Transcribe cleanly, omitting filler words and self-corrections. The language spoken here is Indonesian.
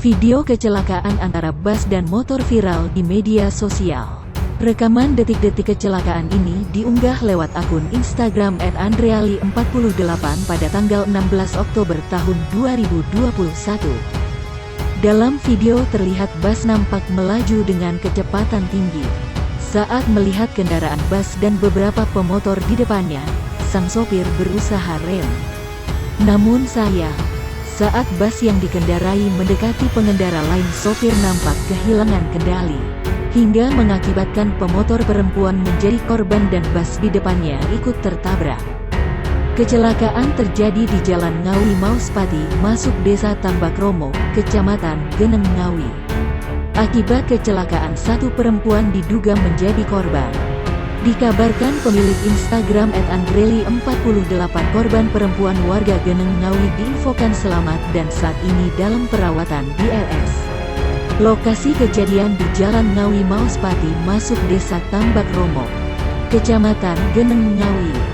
Video kecelakaan antara bus dan motor viral di media sosial. Rekaman detik-detik kecelakaan ini diunggah lewat akun Instagram @andreali48 pada tanggal 16 Oktober tahun 2021. Dalam video terlihat bus nampak melaju dengan kecepatan tinggi. Saat melihat kendaraan bus dan beberapa pemotor di depannya, sang sopir berusaha rem. Namun sayang, saat bus yang dikendarai mendekati pengendara lain, sopir nampak kehilangan kendali, hingga mengakibatkan pemotor perempuan menjadi korban dan bus di depannya ikut tertabrak. Kecelakaan terjadi di Jalan Ngawi Mauspati, masuk Desa Tambakromo, Kecamatan Geneng Ngawi. Akibat kecelakaan, satu perempuan diduga menjadi korban. Dikabarkan pemilik Instagram @andreli48 korban perempuan warga Geneng Ngawi diinfokan selamat dan saat ini dalam perawatan di RS. Lokasi kejadian di Jalan Ngawi Mauspati, masuk Desa Tambakromo, Kecamatan Geneng Ngawi.